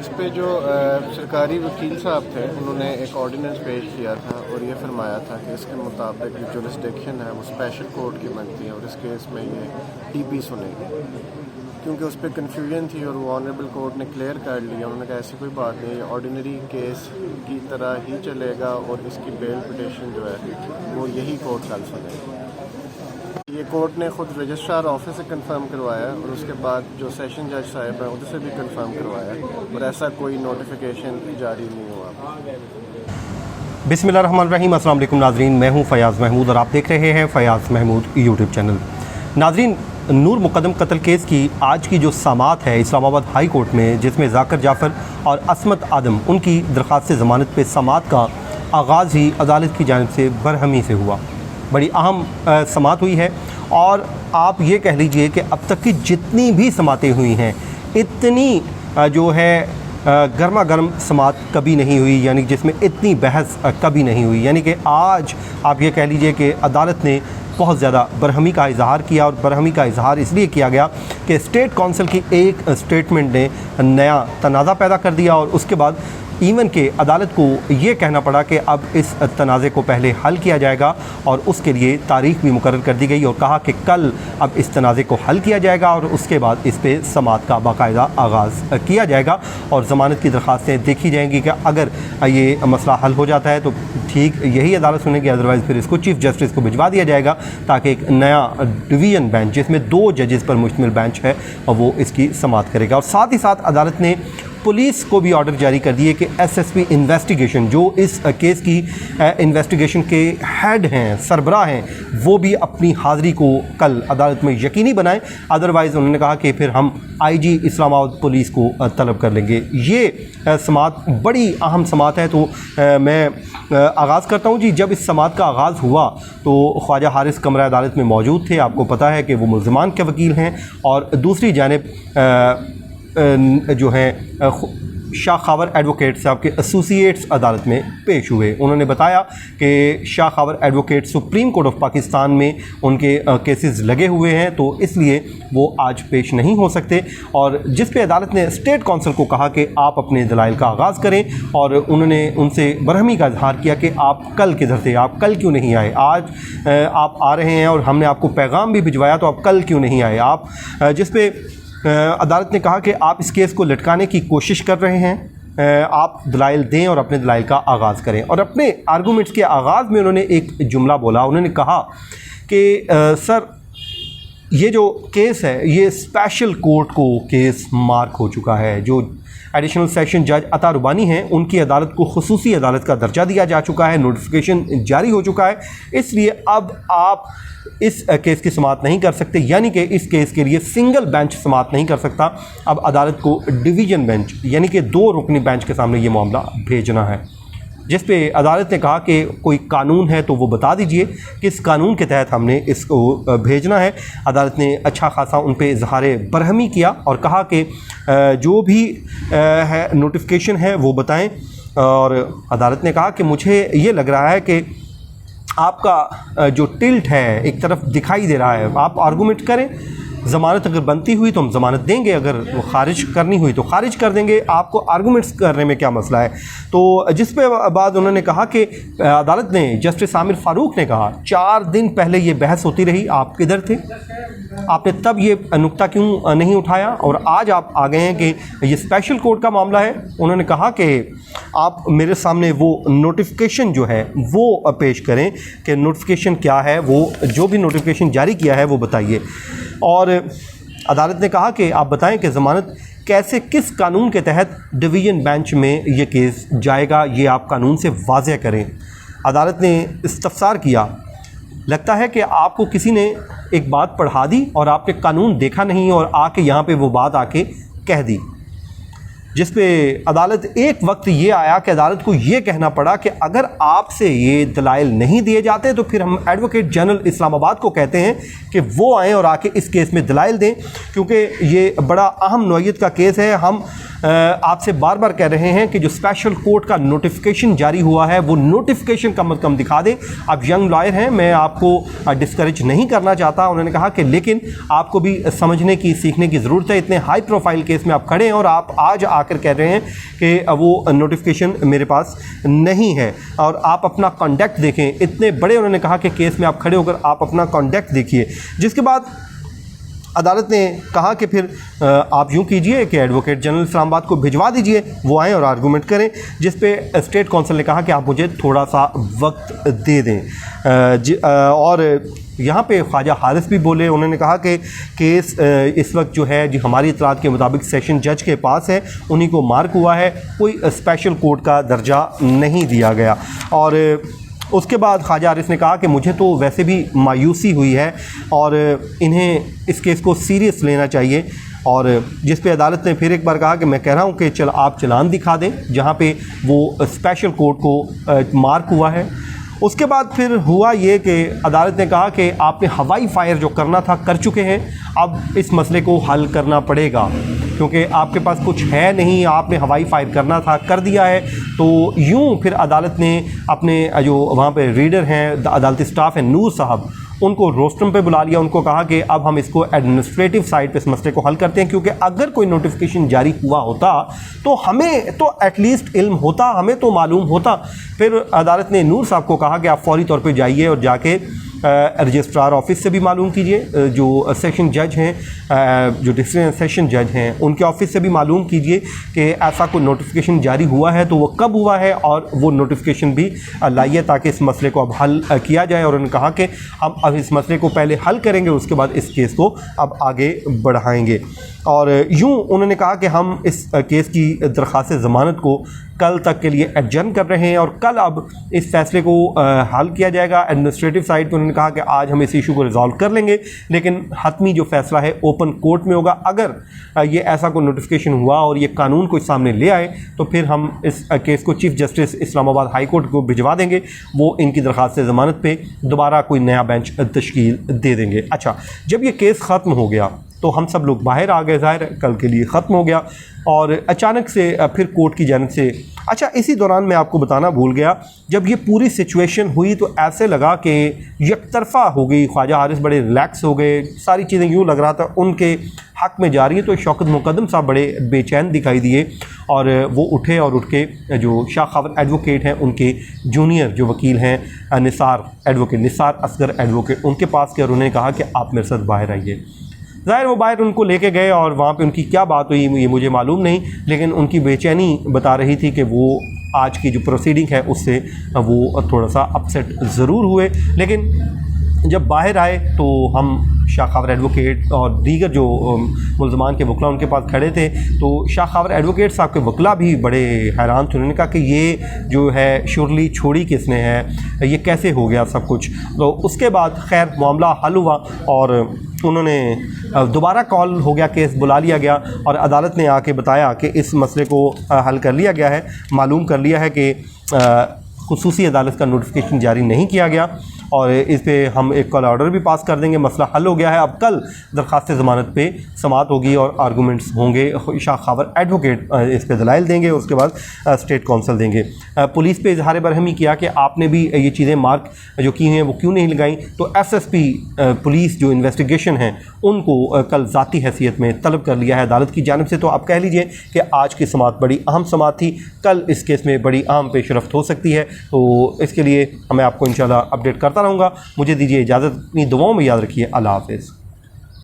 इस पे जो सरकारी वकील साहब थे उन्होंने एक ऑर्डिनेंस पेश किया था और ये फरमाया था कि इसके मुताबिक जो जुरिस्डिक्शन है वो स्पेशल कोर्ट की बनती है और इस केस में ये टीपी सुनेगी, क्योंकि उस पर कन्फ्यूजन थी और वो ऑनरेबल कोर्ट ने क्लियर कर लिया। उन्होंने कहा ऐसी कोई बात नहीं, ये ऑर्डिनरी केस की तरह ही चलेगा और इसकी बेल पिटिशन जो है वो यही कोर्ट कल सुनेगी। ये कोर्ट ने ख़ुद रजिस्ट्रार ऑफिस से कंफर्म करवाया और उसके बाद जो सेशन जज साहब हैं उनसे भी कंफर्म करवाया और ऐसा कोई नोटिफिकेशन जारी नहीं हुआ। बिस्मिल्लाहिर्रहमानिर्रहीम। अस्सलाम वालेकुम नाज़रीन, मैं हूँ फ़याज़ महमूद और आप देख रहे हैं फ़याज़ महमूद यूट्यूब चैनल। नाज़रीन, नूर मुक़द्दम कत्ल केस की आज की जो समाअत है इस्लामाबाद हाई कोर्ट में, जिसमें ज़ाकिर जाफ़र और असमत आदम उनकी दरख्वास्त ज़मानत पे समाअत का आगाज़ ही अदालत की जानिब से बरहमी से हुआ। बड़ी अहम समाअत हुई है और आप ये कह लीजिए कि अब तक की जितनी भी समाअतें हुई हैं इतनी जो है गर्मा गर्म समाअत कभी नहीं हुई, यानी जिसमें इतनी बहस कभी नहीं हुई। यानी कि आज आप ये कह लीजिए कि अदालत ने बहुत ज़्यादा बरहमी का इजहार किया और बरहमी का इजहार इसलिए किया गया कि स्टेट काउंसिल की एक स्टेटमेंट ने नया तनाज़ा पैदा कर दिया और उसके बाद इवन के अदालत को ये कहना पड़ा कि अब इस तनाज़े को पहले हल किया जाएगा और उसके लिए तारीख़ भी मुकर्रर कर दी गई और कहा कि कल अब इस तनाज़े को हल किया जाएगा और उसके बाद इस पे समाअत का बाकायदा आगाज़ किया जाएगा और ज़मानत की दरख्वास्तें देखी जाएंगी कि अगर ये मसला हल हो जाता है तो ठीक यही अदालत सुनेगी, अदरवाइज़ फिर इसको चीफ़ जस्टिस को भिजवा दिया जाएगा ताकि एक नया डिवीज़न बेंच जिसमें 2 जजेस पर मुश्तमिल बेंच है और वो इसकी समाअत करेगा। और साथ ही साथ अदालत ने पुलिस को भी ऑर्डर जारी कर दिए कि एसएसपी इन्वेस्टिगेशन जो इस केस की इन्वेस्टिगेशन के हेड हैं, सरबराह हैं, वो भी अपनी हाज़िरी को कल अदालत में यकीनी बनाएं, अदरवाइज़ उन्होंने कहा कि फिर हम आईजी इस्लामाबाद पुलिस को तलब कर लेंगे। ये समाअत बड़ी अहम समाअत है। तो मैं आगाज़ करता हूँ जी। जब इस समाअत का आगाज़ हुआ तो ख्वाजा हारिस कमरा अदालत में मौजूद थे। आपको पता है कि वो मुल्ज़िमान के वकील हैं और दूसरी जानिब जो हैं शाह खावर एडवोकेट साहब के एसोसिएट्स अदालत में पेश हुए। उन्होंने बताया कि Shah Khawar advocate supreme court of Pakistan में उनके केसेस लगे हुए हैं, तो इसलिए वो आज पेश नहीं हो सकते और जिस पे अदालत ने स्टेट काउंसिल को कहा कि आप अपने दलाइल का आगाज़ करें और उन्होंने उनसे बरहमी का इजहार किया कि आप कल किधर थे, आप कल क्यों नहीं आए, आज आप आ रहे हैं और हमने आपको पैगाम भी भिजवाया तो आप कल क्यों नहीं आए। आप जिस पे अदालत ने कहा कि आप इस केस को लटकाने की कोशिश कर रहे हैं, आप दलाइल दें और अपने दलाइल का आगाज़ करें। और अपने आर्गूमेंट्स के आगाज़ में उन्होंने एक जुमला बोला। उन्होंने कहा कि सर ये जो केस है ये स्पेशल कोर्ट को केस मार्क हो चुका है। जो एडिशनल सेशन जज अता रुबानी हैं उनकी अदालत को खुसूसी अदालत का दर्जा दिया जा चुका है, नोटिफिकेशन जारी हो चुका है, इसलिए अब आप इस केस की समाअत नहीं कर सकते। यानी कि इस केस के लिए सिंगल बेंच समाअत नहीं कर सकता, अब अदालत को डिवीज़न बेंच यानी कि 2 रुकनी बेंच के सामने ये मामला भेजना है। जिस पे अदालत ने कहा कि कोई कानून है तो वो बता दीजिए किस कानून के तहत हमने इसको भेजना है। अदालत ने अच्छा खासा उन पे इजहार बरहमी किया और कहा कि जो भी है नोटिफिकेशन है वो बताएं। और अदालत ने कहा कि मुझे ये लग रहा है कि आपका जो टिल्ट है एक तरफ दिखाई दे रहा है, आप आर्गूमेंट करें। ज़मानत अगर बनती हुई तो हम ज़मानत देंगे, अगर वो खारिज करनी हुई तो खारिज कर देंगे, आपको आर्गूमेंट्स करने में क्या मसला है। तो जिस पे बाद उन्होंने कहा कि अदालत ने जस्टिस आमिर फ़ारूक ने कहा 4 दिन पहले ये बहस होती रही, आप किधर थे, आपने तब ये नुक्ता क्यों नहीं उठाया और आज आप आ गए हैं कि ये स्पेशल कोर्ट का मामला है। उन्होंने कहा कि आप मेरे सामने वो नोटिफिकेशन जो है वो पेश करें कि नोटिफिकेशन क्या है, वो जो भी नोटिफिकेशन जारी किया है वो बताइए। और अदालत ने कहा कि आप बताएं कि ज़मानत कैसे किस कानून के तहत डिवीज़न बेंच में ये केस जाएगा, ये आप कानून से वाज़ेह करें। अदालत ने इस्तफसार किया, लगता है कि आपको किसी ने एक बात पढ़ा दी और आपने कानून देखा नहीं और आके यहाँ पे वो बात आके कह दी। जिस पे अदालत एक वक्त ये आया कि अदालत को ये कहना पड़ा कि अगर आपसे ये दलाइल नहीं दिए जाते तो फिर हम एडवोकेट जनरल इस्लामाबाद को कहते हैं कि वो आएँ और आके इस केस में दलाइल दें, क्योंकि ये बड़ा अहम नौइयत का केस है। हम आपसे बार बार कह रहे हैं कि जो स्पेशल कोर्ट का नोटिफिकेशन जारी हुआ है वो नोटिफिकेशन कम अज़ कम दिखा दें। आप यंग लॉयर हैं, मैं आपको डिस्करेज नहीं करना चाहता। उन्होंने कहा कि लेकिन आपको भी समझने की सीखने की ज़रूरत है, इतने हाई प्रोफाइल केस में आप खड़े हैं और आप आज आकर कह रहे हैं कि वो नोटिफिकेशन मेरे पास नहीं है और आप अपना कॉन्डक्ट देखें। इतने बड़े उन्होंने कहा कि केस में आप खड़े होकर आप अपना कॉन्डक्ट देखिए। जिसके बाद अदालत ने कहा कि फिर आप यूँ कीजिए कि एडवोकेट जनरल इस्लामाबाद को भिजवा दीजिए, वो आएँ और आर्गूमेंट करें। जिस पे स्टेट काउंसिल ने कहा कि आप मुझे थोड़ा सा वक्त दे दें। और यहाँ पे ख्वाजा हारिस भी बोले, उन्होंने कहा कि केस इस वक्त जो है जो हमारी इतलात के मुताबिक सेशन जज के पास है, उन्हीं को मार्क हुआ है, कोई स्पेशल कोर्ट का दर्जा नहीं दिया गया। और उसके बाद ख्वाजा हारिस ने कहा कि मुझे तो वैसे भी मायूसी हुई है और इन्हें इस केस को सीरियस लेना चाहिए। और जिस पे अदालत ने फिर एक बार कहा कि मैं कह रहा हूँ कि आप चालान दिखा दें जहाँ पे वो स्पेशल कोर्ट को मार्क हुआ है। उसके बाद फिर हुआ ये कि अदालत ने कहा कि आपने हवाई फायर जो करना था कर चुके हैं, अब इस मसले को हल करना पड़ेगा क्योंकि आपके पास कुछ है नहीं, आपने हवाई फायर करना था कर दिया है। तो यूं फिर अदालत ने अपने जो वहाँ पे रीडर हैं, अदालती स्टाफ है, नूर साहब, उनको रोस्ट्रम पे बुला लिया। उनको कहा कि अब हम इसको एडमिनिस्ट्रेटिव साइड पे इस मसले को हल करते हैं क्योंकि अगर कोई नोटिफिकेशन जारी हुआ होता तो हमें तो एटलीस्ट इल्म होता, हमें तो मालूम होता। फिर अदालत ने नूर साहब को कहा कि आप फौरी तौर पे जाइए और जाके रजिस्ट्रार ऑफिस से भी मालूम कीजिए, जो सेशन जज हैं, जो डिस्ट्रिक्ट सेशन जज हैं, उनके ऑफिस से भी मालूम कीजिए कि ऐसा कोई नोटिफिकेशन जारी हुआ है तो वो कब हुआ है और वो नोटिफिकेशन भी लाइए ताकि इस मसले को अब हल किया जाए। और उन्होंने कहा कि हम अब इस मसले को पहले हल करेंगे, उसके बाद इस केस को अब आगे बढ़ाएंगे। और यूँ उन्होंने कहा कि हम इस केस की दरख्वास्त ज़मानत को कल तक के लिए एडजर्न कर रहे हैं और कल अब इस फैसले को हल किया जाएगा एडमिनिस्ट्रेटिव साइड पर। उन्होंने कहा कि आज हम इस इशू को रिजॉल्व कर लेंगे लेकिन हतमी जो फैसला है ओपन कोर्ट में होगा। अगर ये ऐसा कोई नोटिफिकेशन हुआ और ये कानून कोई सामने ले आए तो फिर हम इस केस को chief justice Islamabad high court को भिजवा देंगे, वो इनकी दरख्वास्त ज़मानत पे दोबारा कोई नया बेंच तश्कील दे देंगे। अच्छा, जब ये केस ख़त्म हो गया तो हम सब लोग बाहर आ गए, ज़ाहिर कल के लिए ख़त्म हो गया और अचानक से फिर कोर्ट की जानिब से। अच्छा, इसी दौरान मैं आपको बताना भूल गया, जब ये पूरी सिचुएशन हुई तो ऐसे लगा कि यकतरफ़ा हो गई, ख्वाजा हारिस बड़े रिलैक्स हो गए, सारी चीज़ें यूँ लग रहा था उनके हक़ में जा रही है। तो शौकत मुक़द्दम साहब बड़े बेचैन दिखाई दिए और वो उठे और उठ के जो शाह खबर एडवोकेट हैं उनके जूनियर जो वकील हैं निसार एडवोकेट, निसार असगर एडवोकेट, उनके पास गए और उन्होंने कहा कि आप मेरे साथ बाहर आइए। ज़ाहिर वो बाहर उनको लेके गए और वहाँ पे उनकी क्या बात हुई ये मुझे मालूम नहीं, लेकिन उनकी बेचैनी बता रही थी कि वो आज की जो प्रोसीडिंग है उससे वो थोड़ा सा अपसेट ज़रूर हुए। लेकिन जब बाहर आए तो हम शाह खबर एडवोकेट और दीगर जो मुल्ज़मान के वकला उनके पास खड़े थे, तो शाह खबर एडवोकेट साहब के वकला भी बड़े हैरान थे। उन्होंने कहा कि ये जो है शुरली छोड़ी किसने है, ये कैसे हो गया सब कुछ। तो उसके बाद खैर मामला हल हुआ और उन्होंने दोबारा कॉल हो गया, केस बुला लिया गया और अदालत ने आके बताया कि इस मसले को हल कर लिया गया है, मालूम कर लिया है कि खुसूसी अदालत का नोटिफिकेशन जारी नहीं किया गया और इस पे हम एक कॉल ऑर्डर भी पास कर देंगे, मसला हल हो गया है। अब कल दरख्वास्त ज़मानत पे समाअत होगी और आर्गूमेंट्स होंगे, शाह खबर एडवोकेट इस पे दलाइल देंगे, उसके बाद स्टेट काउंसिल देंगे। पुलिस पे इजहार बरहमी किया कि आपने भी ये चीज़ें मार्क जो की हैं वो क्यों नहीं लगाई। तो SSP पुलिस जो इन्वेस्टिगेशन है उनको कल ज़ाती हैसियत में तलब कर लिया है अदालत की जानिब से। तो आप कह लीजिए कि आज की समाअत बड़ी अहम समाअत थी, कल इस केस में बड़ी अहम पेशरफ्त हो सकती है। तो इसके लिए मैं आपको इंशाल्लाह अपडेट करता रहूँगा। मुझे दीजिए इजाज़त, अपनी दुआओं में याद रखिए। अल्लाह हाफ़िज़।